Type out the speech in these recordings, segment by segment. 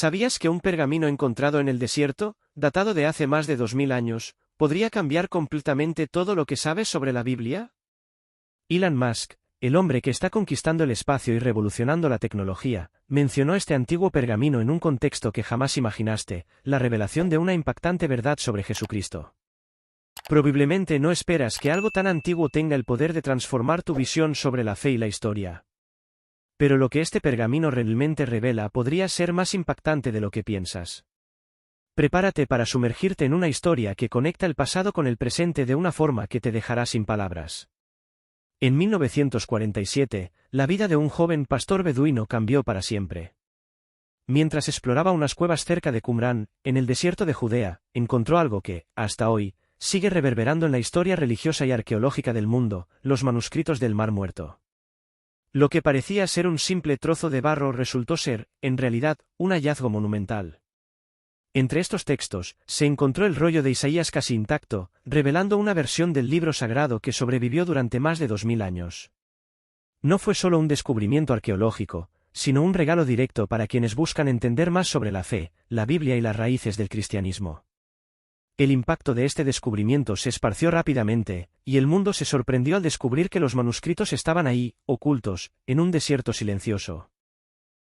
¿Sabías que un pergamino encontrado en el desierto, datado de hace más de 2000 años, podría cambiar completamente todo lo que sabes sobre la Biblia? Elon Musk, el hombre que está conquistando el espacio y revolucionando la tecnología, mencionó este antiguo pergamino en un contexto que jamás imaginaste, la revelación de una impactante verdad sobre Jesucristo. Probablemente no esperas que algo tan antiguo tenga el poder de transformar tu visión sobre la fe y la historia. Pero lo que este pergamino realmente revela podría ser más impactante de lo que piensas. Prepárate para sumergirte en una historia que conecta el pasado con el presente de una forma que te dejará sin palabras. En 1947, la vida de un joven pastor beduino cambió para siempre. Mientras exploraba unas cuevas cerca de Qumrán, en el desierto de Judea, encontró algo que, hasta hoy, sigue reverberando en la historia religiosa y arqueológica del mundo, los manuscritos del Mar Muerto. Lo que parecía ser un simple trozo de barro resultó ser, en realidad, un hallazgo monumental. Entre estos textos, se encontró el rollo de Isaías casi intacto, revelando una versión del libro sagrado que sobrevivió durante más de 2000 años. No fue solo un descubrimiento arqueológico, sino un regalo directo para quienes buscan entender más sobre la fe, la Biblia y las raíces del cristianismo. El impacto de este descubrimiento se esparció rápidamente, y el mundo se sorprendió al descubrir que los manuscritos estaban ahí, ocultos, en un desierto silencioso.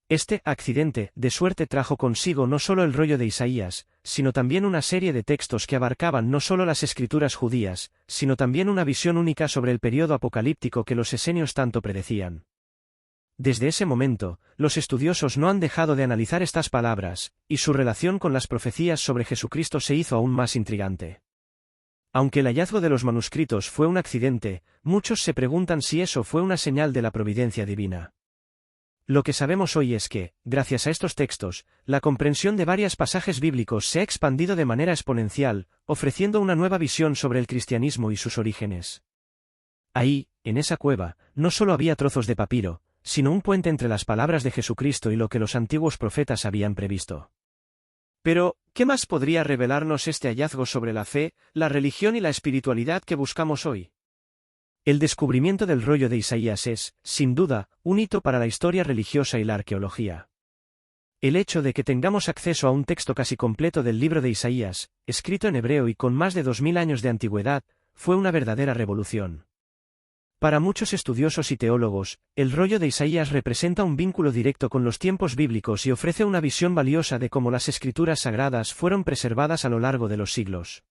Este accidente de suerte trajo consigo no solo el rollo de Isaías, sino también una serie de textos que abarcaban no solo las escrituras judías, sino también una visión única sobre el período apocalíptico que los esenios tanto predecían. Desde ese momento, los estudiosos no han dejado de analizar estas palabras, y su relación con las profecías sobre Jesucristo se hizo aún más intrigante. Aunque el hallazgo de los manuscritos fue un accidente, muchos se preguntan si eso fue una señal de la providencia divina. Lo que sabemos hoy es que, gracias a estos textos, la comprensión de varios pasajes bíblicos se ha expandido de manera exponencial, ofreciendo una nueva visión sobre el cristianismo y sus orígenes. Ahí, en esa cueva, no solo había trozos de papiro, sino un puente entre las palabras de Jesucristo y lo que los antiguos profetas habían previsto. Pero, ¿qué más podría revelarnos este hallazgo sobre la fe, la religión y la espiritualidad que buscamos hoy? El descubrimiento del rollo de Isaías es, sin duda, un hito para la historia religiosa y la arqueología. El hecho de que tengamos acceso a un texto casi completo del libro de Isaías, escrito en hebreo y con más de 2000 años de antigüedad, fue una verdadera revolución. Para muchos estudiosos y teólogos, el rollo de Isaías representa un vínculo directo con los tiempos bíblicos y ofrece una visión valiosa de cómo las escrituras sagradas fueron preservadas a lo largo de los siglos.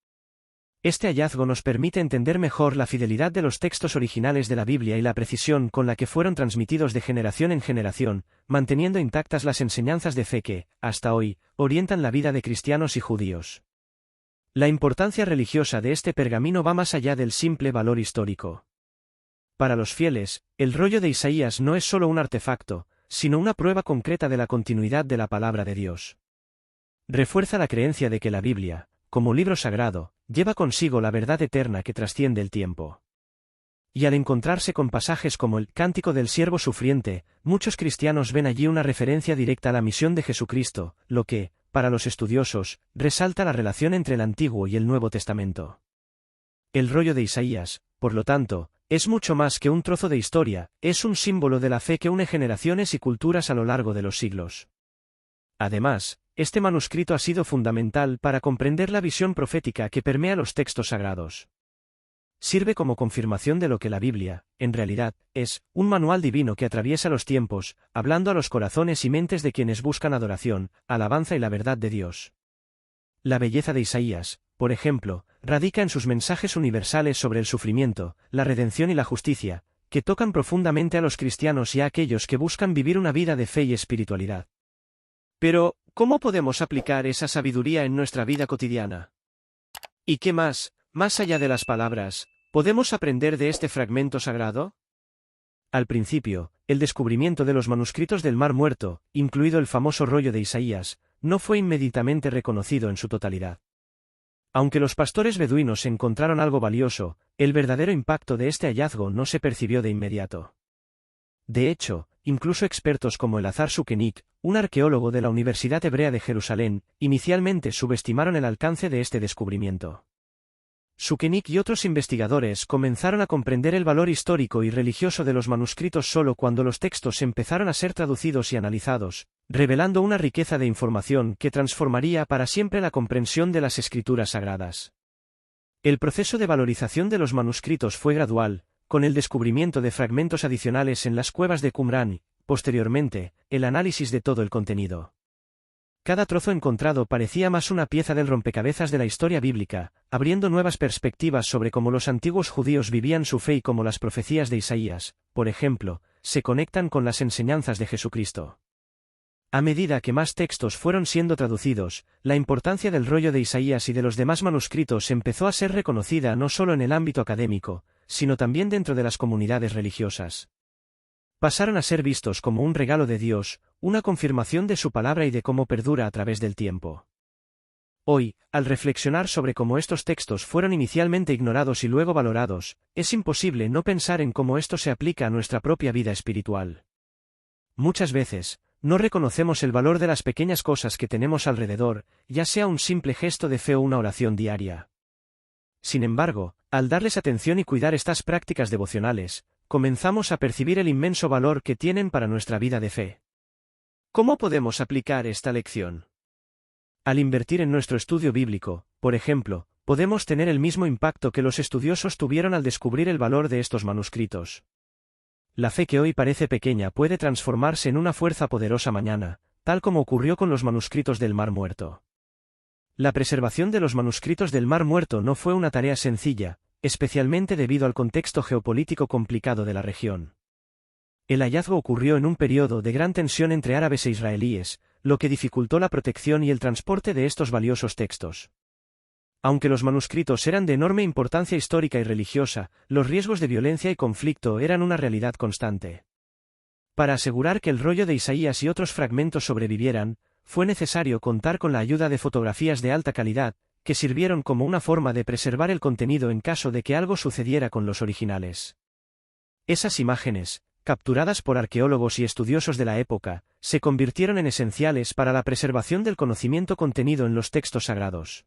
Este hallazgo nos permite entender mejor la fidelidad de los textos originales de la Biblia y la precisión con la que fueron transmitidos de generación en generación, manteniendo intactas las enseñanzas de fe que, hasta hoy, orientan la vida de cristianos y judíos. La importancia religiosa de este pergamino va más allá del simple valor histórico. Para los fieles, el rollo de Isaías no es solo un artefacto, sino una prueba concreta de la continuidad de la palabra de Dios. Refuerza la creencia de que la Biblia, como libro sagrado, lleva consigo la verdad eterna que trasciende el tiempo. Y al encontrarse con pasajes como el Cántico del Siervo Sufriente, muchos cristianos ven allí una referencia directa a la misión de Jesucristo, lo que, para los estudiosos, resalta la relación entre el Antiguo y el Nuevo Testamento. El rollo de Isaías, por lo tanto, es mucho más que un trozo de historia, es un símbolo de la fe que une generaciones y culturas a lo largo de los siglos. Además, este manuscrito ha sido fundamental para comprender la visión profética que permea los textos sagrados. Sirve como confirmación de lo que la Biblia, en realidad, es, un manual divino que atraviesa los tiempos, hablando a los corazones y mentes de quienes buscan adoración, alabanza y la verdad de Dios. La belleza de Isaías, por ejemplo, radica en sus mensajes universales sobre el sufrimiento, la redención y la justicia, que tocan profundamente a los cristianos y a aquellos que buscan vivir una vida de fe y espiritualidad. Pero, ¿cómo podemos aplicar esa sabiduría en nuestra vida cotidiana? ¿Y qué más allá de las palabras, podemos aprender de este fragmento sagrado? Al principio, el descubrimiento de los manuscritos del Mar Muerto, incluido el famoso rollo de Isaías, no fue inmediatamente reconocido en su totalidad. Aunque los pastores beduinos encontraron algo valioso, el verdadero impacto de este hallazgo no se percibió de inmediato. De hecho, incluso expertos como Elazar Sukenik, un arqueólogo de la Universidad Hebrea de Jerusalén, inicialmente subestimaron el alcance de este descubrimiento. Sukenik y otros investigadores comenzaron a comprender el valor histórico y religioso de los manuscritos solo cuando los textos empezaron a ser traducidos y analizados, revelando una riqueza de información que transformaría para siempre la comprensión de las escrituras sagradas. El proceso de valorización de los manuscritos fue gradual, con el descubrimiento de fragmentos adicionales en las cuevas de Qumrán y, posteriormente, el análisis de todo el contenido. Cada trozo encontrado parecía más una pieza del rompecabezas de la historia bíblica, abriendo nuevas perspectivas sobre cómo los antiguos judíos vivían su fe y cómo las profecías de Isaías, por ejemplo, se conectan con las enseñanzas de Jesucristo. A medida que más textos fueron siendo traducidos, la importancia del rollo de Isaías y de los demás manuscritos empezó a ser reconocida no solo en el ámbito académico, sino también dentro de las comunidades religiosas. Pasaron a ser vistos como un regalo de Dios, una confirmación de su palabra y de cómo perdura a través del tiempo. Hoy, al reflexionar sobre cómo estos textos fueron inicialmente ignorados y luego valorados, es imposible no pensar en cómo esto se aplica a nuestra propia vida espiritual. Muchas veces, no reconocemos el valor de las pequeñas cosas que tenemos alrededor, ya sea un simple gesto de fe o una oración diaria. Sin embargo, al darles atención y cuidar estas prácticas devocionales, comenzamos a percibir el inmenso valor que tienen para nuestra vida de fe. ¿Cómo podemos aplicar esta lección? Al invertir en nuestro estudio bíblico, por ejemplo, podemos tener el mismo impacto que los estudiosos tuvieron al descubrir el valor de estos manuscritos. La fe que hoy parece pequeña puede transformarse en una fuerza poderosa mañana, tal como ocurrió con los manuscritos del Mar Muerto. La preservación de los manuscritos del Mar Muerto no fue una tarea sencilla, especialmente debido al contexto geopolítico complicado de la región. El hallazgo ocurrió en un periodo de gran tensión entre árabes e israelíes, lo que dificultó la protección y el transporte de estos valiosos textos. Aunque los manuscritos eran de enorme importancia histórica y religiosa, los riesgos de violencia y conflicto eran una realidad constante. Para asegurar que el rollo de Isaías y otros fragmentos sobrevivieran, fue necesario contar con la ayuda de fotografías de alta calidad, que sirvieron como una forma de preservar el contenido en caso de que algo sucediera con los originales. Esas imágenes, capturadas por arqueólogos y estudiosos de la época, se convirtieron en esenciales para la preservación del conocimiento contenido en los textos sagrados.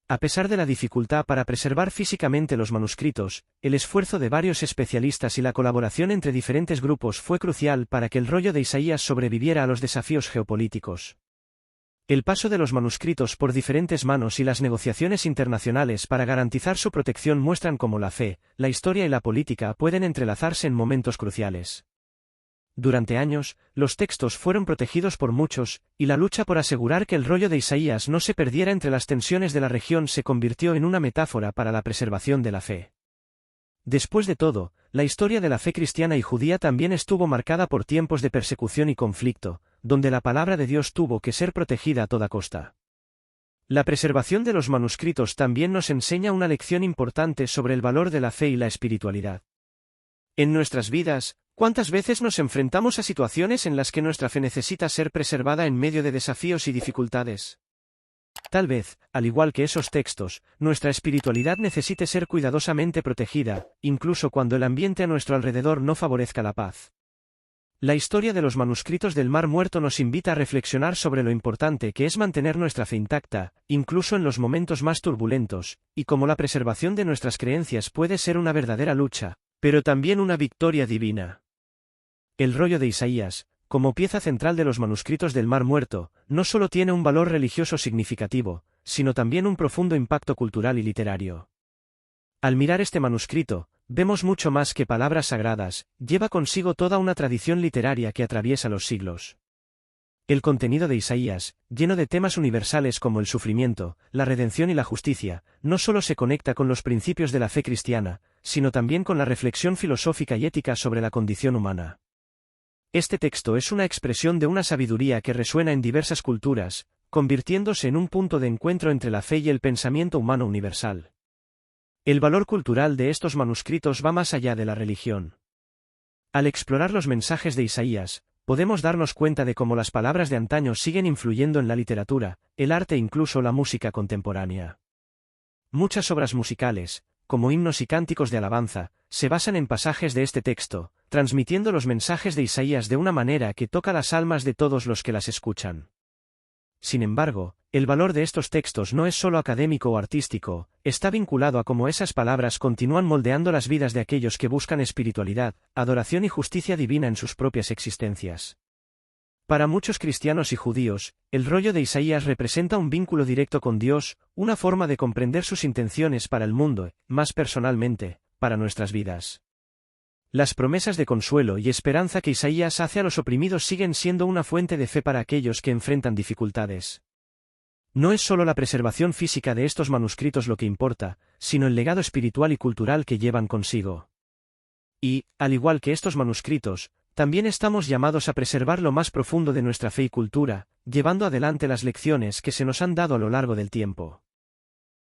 A pesar de la dificultad para preservar físicamente los manuscritos, el esfuerzo de varios especialistas y la colaboración entre diferentes grupos fue crucial para que el rollo de Isaías sobreviviera a los desafíos geopolíticos. El paso de los manuscritos por diferentes manos y las negociaciones internacionales para garantizar su protección muestran cómo la fe, la historia y la política pueden entrelazarse en momentos cruciales. Durante años, los textos fueron protegidos por muchos, y la lucha por asegurar que el rollo de Isaías no se perdiera entre las tensiones de la región se convirtió en una metáfora para la preservación de la fe. Después de todo, la historia de la fe cristiana y judía también estuvo marcada por tiempos de persecución y conflicto, donde la palabra de Dios tuvo que ser protegida a toda costa. La preservación de los manuscritos también nos enseña una lección importante sobre el valor de la fe y la espiritualidad. En nuestras vidas, ¿cuántas veces nos enfrentamos a situaciones en las que nuestra fe necesita ser preservada en medio de desafíos y dificultades? Tal vez, al igual que esos textos, nuestra espiritualidad necesite ser cuidadosamente protegida, incluso cuando el ambiente a nuestro alrededor no favorezca la paz. La historia de los manuscritos del Mar Muerto nos invita a reflexionar sobre lo importante que es mantener nuestra fe intacta, incluso en los momentos más turbulentos, y cómo la preservación de nuestras creencias puede ser una verdadera lucha, pero también una victoria divina. El rollo de Isaías, como pieza central de los manuscritos del Mar Muerto, no solo tiene un valor religioso significativo, sino también un profundo impacto cultural y literario. Al mirar este manuscrito, vemos mucho más que palabras sagradas, lleva consigo toda una tradición literaria que atraviesa los siglos. El contenido de Isaías, lleno de temas universales como el sufrimiento, la redención y la justicia, no solo se conecta con los principios de la fe cristiana, sino también con la reflexión filosófica y ética sobre la condición humana. Este texto es una expresión de una sabiduría que resuena en diversas culturas, convirtiéndose en un punto de encuentro entre la fe y el pensamiento humano universal. El valor cultural de estos manuscritos va más allá de la religión. Al explorar los mensajes de Isaías, podemos darnos cuenta de cómo las palabras de antaño siguen influyendo en la literatura, el arte e incluso la música contemporánea. Muchas obras musicales, como himnos y cánticos de alabanza, se basan en pasajes de este texto, transmitiendo los mensajes de Isaías de una manera que toca las almas de todos los que las escuchan. Sin embargo, el valor de estos textos no es solo académico o artístico, está vinculado a cómo esas palabras continúan moldeando las vidas de aquellos que buscan espiritualidad, adoración y justicia divina en sus propias existencias. Para muchos cristianos y judíos, el rollo de Isaías representa un vínculo directo con Dios, una forma de comprender sus intenciones para el mundo, más personalmente, para nuestras vidas. Las promesas de consuelo y esperanza que Isaías hace a los oprimidos siguen siendo una fuente de fe para aquellos que enfrentan dificultades. No es solo la preservación física de estos manuscritos lo que importa, sino el legado espiritual y cultural que llevan consigo. Y, al igual que estos manuscritos, también estamos llamados a preservar lo más profundo de nuestra fe y cultura, llevando adelante las lecciones que se nos han dado a lo largo del tiempo.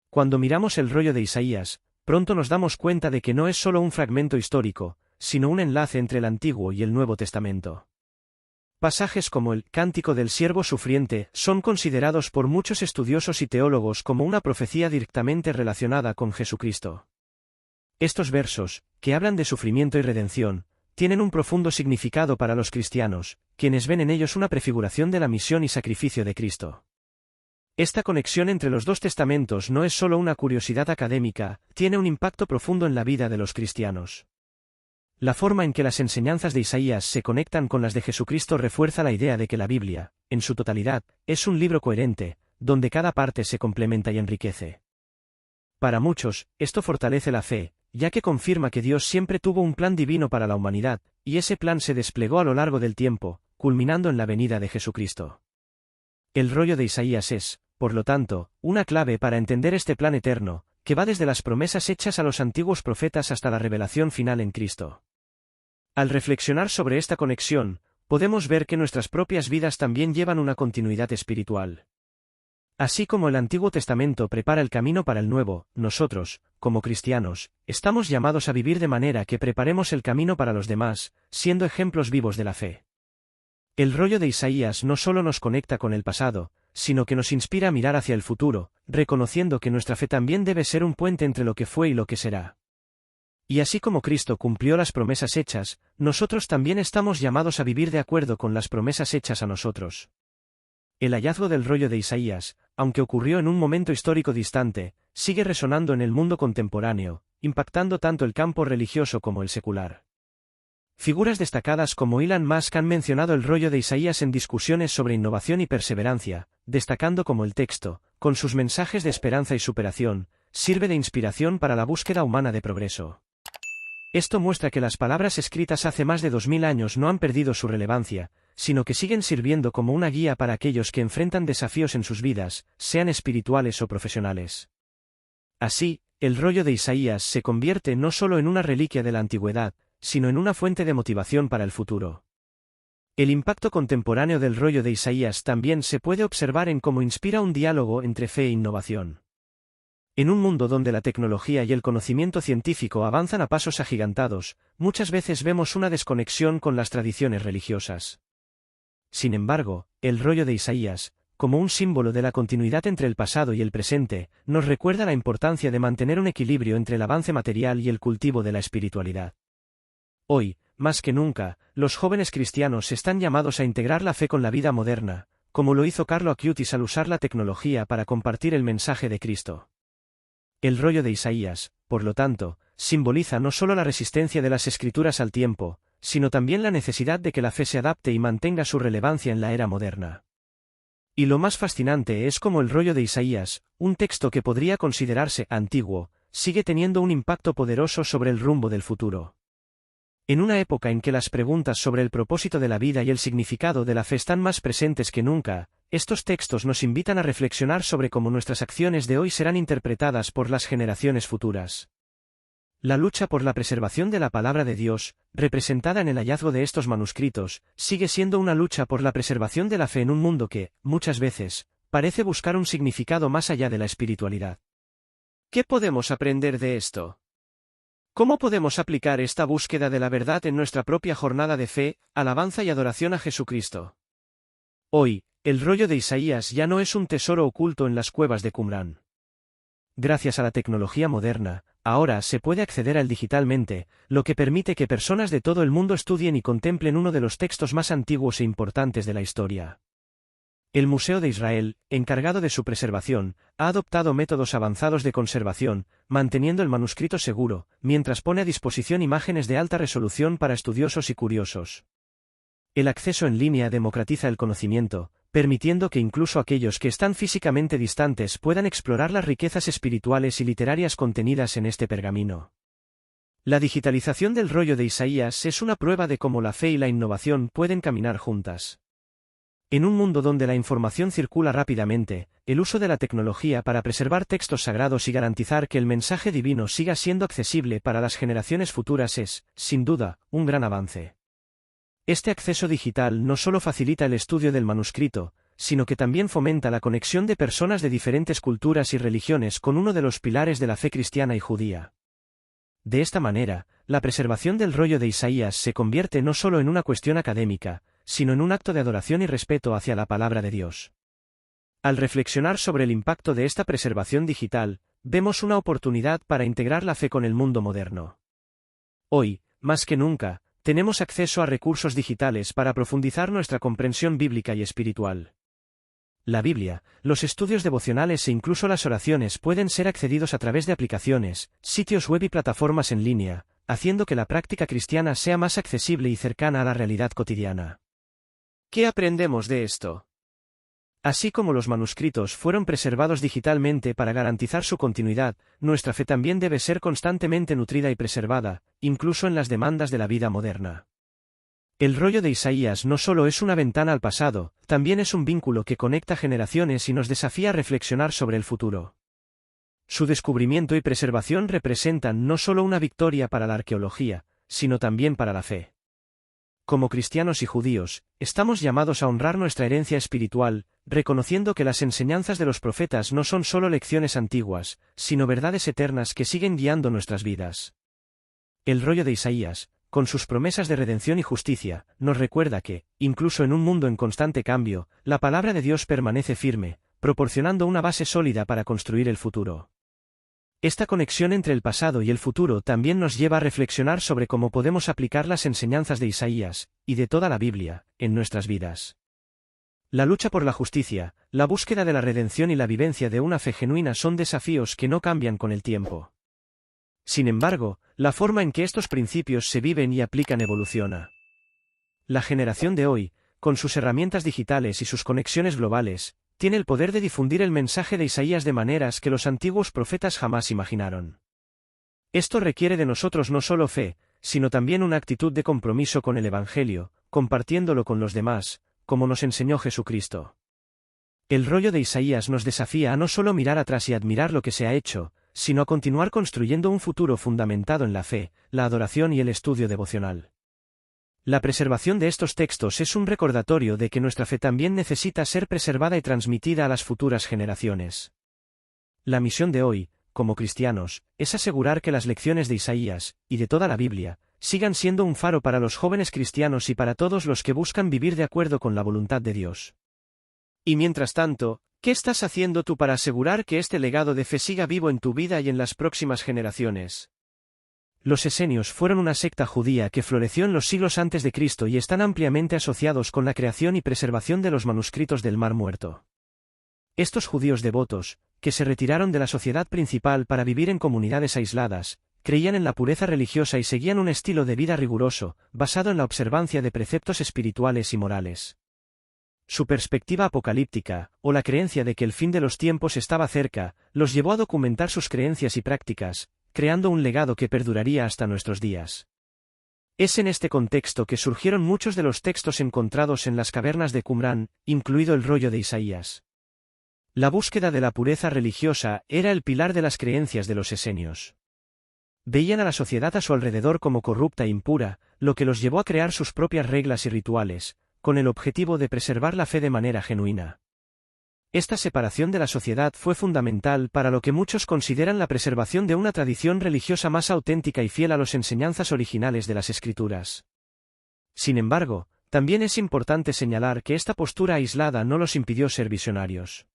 Cuando miramos el rollo de Isaías, pronto nos damos cuenta de que no es solo un fragmento histórico, sino un enlace entre el Antiguo y el Nuevo Testamento. Pasajes como el Cántico del Siervo Sufriente son considerados por muchos estudiosos y teólogos como una profecía directamente relacionada con Jesucristo. Estos versos, que hablan de sufrimiento y redención, tienen un profundo significado para los cristianos, quienes ven en ellos una prefiguración de la misión y sacrificio de Cristo. Esta conexión entre los dos testamentos no es solo una curiosidad académica, tiene un impacto profundo en la vida de los cristianos. La forma en que las enseñanzas de Isaías se conectan con las de Jesucristo refuerza la idea de que la Biblia, en su totalidad, es un libro coherente, donde cada parte se complementa y enriquece. Para muchos, esto fortalece la fe, ya que confirma que Dios siempre tuvo un plan divino para la humanidad, y ese plan se desplegó a lo largo del tiempo, culminando en la venida de Jesucristo. El rollo de Isaías es, por lo tanto, una clave para entender este plan eterno, que va desde las promesas hechas a los antiguos profetas hasta la revelación final en Cristo. Al reflexionar sobre esta conexión, podemos ver que nuestras propias vidas también llevan una continuidad espiritual. Así como el Antiguo Testamento prepara el camino para el Nuevo, nosotros, como cristianos, estamos llamados a vivir de manera que preparemos el camino para los demás, siendo ejemplos vivos de la fe. El rollo de Isaías no solo nos conecta con el pasado, sino que nos inspira a mirar hacia el futuro, reconociendo que nuestra fe también debe ser un puente entre lo que fue y lo que será. Y así como Cristo cumplió las promesas hechas, nosotros también estamos llamados a vivir de acuerdo con las promesas hechas a nosotros. El hallazgo del rollo de Isaías, aunque ocurrió en un momento histórico distante, sigue resonando en el mundo contemporáneo, impactando tanto el campo religioso como el secular. Figuras destacadas como Elon Musk han mencionado el rollo de Isaías en discusiones sobre innovación y perseverancia, destacando cómo el texto, con sus mensajes de esperanza y superación, sirve de inspiración para la búsqueda humana de progreso. Esto muestra que las palabras escritas hace más de 2000 años no han perdido su relevancia, sino que siguen sirviendo como una guía para aquellos que enfrentan desafíos en sus vidas, sean espirituales o profesionales. Así, el rollo de Isaías se convierte no solo en una reliquia de la antigüedad, sino en una fuente de motivación para el futuro. El impacto contemporáneo del rollo de Isaías también se puede observar en cómo inspira un diálogo entre fe e innovación. En un mundo donde la tecnología y el conocimiento científico avanzan a pasos agigantados, muchas veces vemos una desconexión con las tradiciones religiosas. Sin embargo, el rollo de Isaías, como un símbolo de la continuidad entre el pasado y el presente, nos recuerda la importancia de mantener un equilibrio entre el avance material y el cultivo de la espiritualidad. Hoy, más que nunca, los jóvenes cristianos están llamados a integrar la fe con la vida moderna, como lo hizo Carlo Acutis al usar la tecnología para compartir el mensaje de Cristo. El rollo de Isaías, por lo tanto, simboliza no solo la resistencia de las Escrituras al tiempo, sino también la necesidad de que la fe se adapte y mantenga su relevancia en la era moderna. Y lo más fascinante es cómo el rollo de Isaías, un texto que podría considerarse antiguo, sigue teniendo un impacto poderoso sobre el rumbo del futuro. En una época en que las preguntas sobre el propósito de la vida y el significado de la fe están más presentes que nunca, estos textos nos invitan a reflexionar sobre cómo nuestras acciones de hoy serán interpretadas por las generaciones futuras. La lucha por la preservación de la palabra de Dios, representada en el hallazgo de estos manuscritos, sigue siendo una lucha por la preservación de la fe en un mundo que, muchas veces, parece buscar un significado más allá de la espiritualidad. ¿Qué podemos aprender de esto? ¿Cómo podemos aplicar esta búsqueda de la verdad en nuestra propia jornada de fe, alabanza y adoración a Jesucristo? Hoy, el rollo de Isaías ya no es un tesoro oculto en las cuevas de Qumrán. Gracias a la tecnología moderna, ahora se puede acceder a él digitalmente, lo que permite que personas de todo el mundo estudien y contemplen uno de los textos más antiguos e importantes de la historia. El Museo de Israel, encargado de su preservación, ha adoptado métodos avanzados de conservación, manteniendo el manuscrito seguro, mientras pone a disposición imágenes de alta resolución para estudiosos y curiosos. El acceso en línea democratiza el conocimiento, permitiendo que incluso aquellos que están físicamente distantes puedan explorar las riquezas espirituales y literarias contenidas en este pergamino. La digitalización del rollo de Isaías es una prueba de cómo la fe y la innovación pueden caminar juntas. En un mundo donde la información circula rápidamente, el uso de la tecnología para preservar textos sagrados y garantizar que el mensaje divino siga siendo accesible para las generaciones futuras es, sin duda, un gran avance. Este acceso digital no solo facilita el estudio del manuscrito, sino que también fomenta la conexión de personas de diferentes culturas y religiones con uno de los pilares de la fe cristiana y judía. De esta manera, la preservación del rollo de Isaías se convierte no solo en una cuestión académica, sino en un acto de adoración y respeto hacia la palabra de Dios. Al reflexionar sobre el impacto de esta preservación digital, vemos una oportunidad para integrar la fe con el mundo moderno. Hoy, más que nunca, tenemos acceso a recursos digitales para profundizar nuestra comprensión bíblica y espiritual. La Biblia, los estudios devocionales e incluso las oraciones pueden ser accedidos a través de aplicaciones, sitios web y plataformas en línea, haciendo que la práctica cristiana sea más accesible y cercana a la realidad cotidiana. ¿Qué aprendemos de esto? Así como los manuscritos fueron preservados digitalmente para garantizar su continuidad, nuestra fe también debe ser constantemente nutrida y preservada, incluso en las demandas de la vida moderna. El rollo de Isaías no solo es una ventana al pasado, también es un vínculo que conecta generaciones y nos desafía a reflexionar sobre el futuro. Su descubrimiento y preservación representan no solo una victoria para la arqueología, sino también para la fe. Como cristianos y judíos, estamos llamados a honrar nuestra herencia espiritual, reconociendo que las enseñanzas de los profetas no son solo lecciones antiguas, sino verdades eternas que siguen guiando nuestras vidas. El rollo de Isaías, con sus promesas de redención y justicia, nos recuerda que, incluso en un mundo en constante cambio, la palabra de Dios permanece firme, proporcionando una base sólida para construir el futuro. Esta conexión entre el pasado y el futuro también nos lleva a reflexionar sobre cómo podemos aplicar las enseñanzas de Isaías, y de toda la Biblia, en nuestras vidas. La lucha por la justicia, la búsqueda de la redención y la vivencia de una fe genuina son desafíos que no cambian con el tiempo. Sin embargo, la forma en que estos principios se viven y aplican evoluciona. La generación de hoy, con sus herramientas digitales y sus conexiones globales, tiene el poder de difundir el mensaje de Isaías de maneras que los antiguos profetas jamás imaginaron. Esto requiere de nosotros no solo fe, sino también una actitud de compromiso con el Evangelio, compartiéndolo con los demás, como nos enseñó Jesucristo. El rollo de Isaías nos desafía a no solo mirar atrás y admirar lo que se ha hecho, sino a continuar construyendo un futuro fundamentado en la fe, la adoración y el estudio devocional. La preservación de estos textos es un recordatorio de que nuestra fe también necesita ser preservada y transmitida a las futuras generaciones. La misión de hoy, como cristianos, es asegurar que las lecciones de Isaías, y de toda la Biblia, sigan siendo un faro para los jóvenes cristianos y para todos los que buscan vivir de acuerdo con la voluntad de Dios. Y mientras tanto, ¿qué estás haciendo tú para asegurar que este legado de fe siga vivo en tu vida y en las próximas generaciones? Los esenios fueron una secta judía que floreció en los siglos antes de Cristo y están ampliamente asociados con la creación y preservación de los manuscritos del Mar Muerto. Estos judíos devotos, que se retiraron de la sociedad principal para vivir en comunidades aisladas, creían en la pureza religiosa y seguían un estilo de vida riguroso, basado en la observancia de preceptos espirituales y morales. Su perspectiva apocalíptica, o la creencia de que el fin de los tiempos estaba cerca, los llevó a documentar sus creencias y prácticas, creando un legado que perduraría hasta nuestros días. Es en este contexto que surgieron muchos de los textos encontrados en las cavernas de Qumrán, incluido el rollo de Isaías. La búsqueda de la pureza religiosa era el pilar de las creencias de los esenios. Veían a la sociedad a su alrededor como corrupta e impura, lo que los llevó a crear sus propias reglas y rituales, con el objetivo de preservar la fe de manera genuina. Esta separación de la sociedad fue fundamental para lo que muchos consideran la preservación de una tradición religiosa más auténtica y fiel a las enseñanzas originales de las Escrituras. Sin embargo, también es importante señalar que esta postura aislada no los impidió ser visionarios.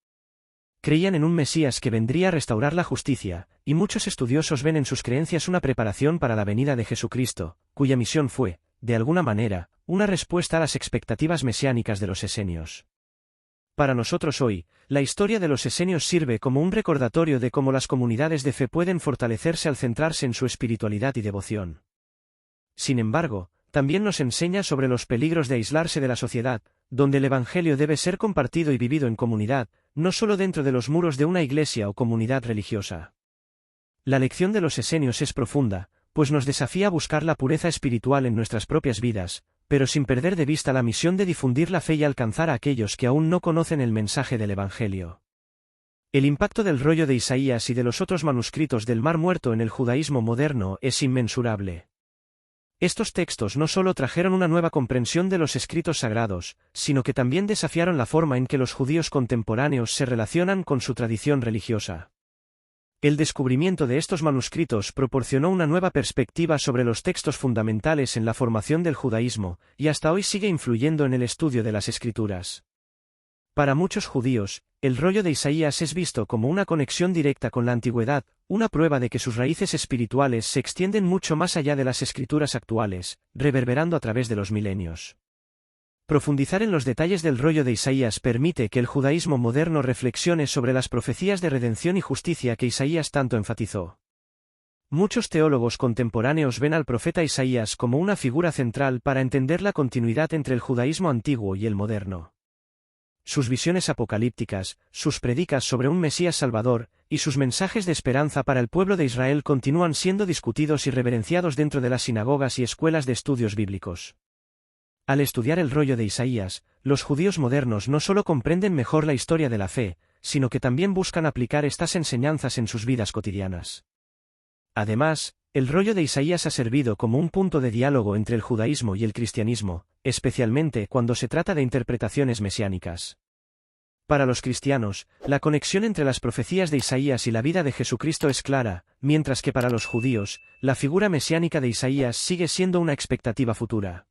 Creían en un Mesías que vendría a restaurar la justicia, y muchos estudiosos ven en sus creencias una preparación para la venida de Jesucristo, cuya misión fue, de alguna manera, una respuesta a las expectativas mesiánicas de los esenios. Para nosotros hoy, la historia de los esenios sirve como un recordatorio de cómo las comunidades de fe pueden fortalecerse al centrarse en su espiritualidad y devoción. Sin embargo, también nos enseña sobre los peligros de aislarse de la sociedad, donde el Evangelio debe ser compartido y vivido en comunidad, no solo dentro de los muros de una iglesia o comunidad religiosa. La lección de los esenios es profunda, pues nos desafía a buscar la pureza espiritual en nuestras propias vidas, pero sin perder de vista la misión de difundir la fe y alcanzar a aquellos que aún no conocen el mensaje del Evangelio. El impacto del rollo de Isaías y de los otros manuscritos del Mar Muerto en el judaísmo moderno es inmensurable. Estos textos no solo trajeron una nueva comprensión de los escritos sagrados, sino que también desafiaron la forma en que los judíos contemporáneos se relacionan con su tradición religiosa. El descubrimiento de estos manuscritos proporcionó una nueva perspectiva sobre los textos fundamentales en la formación del judaísmo, y hasta hoy sigue influyendo en el estudio de las Escrituras. Para muchos judíos, el rollo de Isaías es visto como una conexión directa con la antigüedad, una prueba de que sus raíces espirituales se extienden mucho más allá de las escrituras actuales, reverberando a través de los milenios. Profundizar en los detalles del rollo de Isaías permite que el judaísmo moderno reflexione sobre las profecías de redención y justicia que Isaías tanto enfatizó. Muchos teólogos contemporáneos ven al profeta Isaías como una figura central para entender la continuidad entre el judaísmo antiguo y el moderno. Sus visiones apocalípticas, sus predicas sobre un Mesías Salvador, y sus mensajes de esperanza para el pueblo de Israel continúan siendo discutidos y reverenciados dentro de las sinagogas y escuelas de estudios bíblicos. Al estudiar el rollo de Isaías, los judíos modernos no solo comprenden mejor la historia de la fe, sino que también buscan aplicar estas enseñanzas en sus vidas cotidianas. Además, el rollo de Isaías ha servido como un punto de diálogo entre el judaísmo y el cristianismo, especialmente cuando se trata de interpretaciones mesiánicas. Para los cristianos, la conexión entre las profecías de Isaías y la vida de Jesucristo es clara, mientras que para los judíos, la figura mesiánica de Isaías sigue siendo una expectativa futura.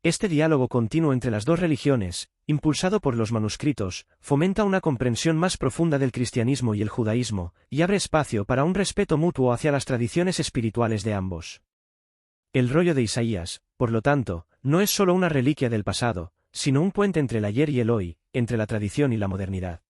Este diálogo continuo entre las dos religiones, impulsado por los manuscritos, fomenta una comprensión más profunda del cristianismo y el judaísmo, y abre espacio para un respeto mutuo hacia las tradiciones espirituales de ambos. El rollo de Isaías, por lo tanto, no es solo una reliquia del pasado, sino un puente entre el ayer y el hoy, entre la tradición y la modernidad.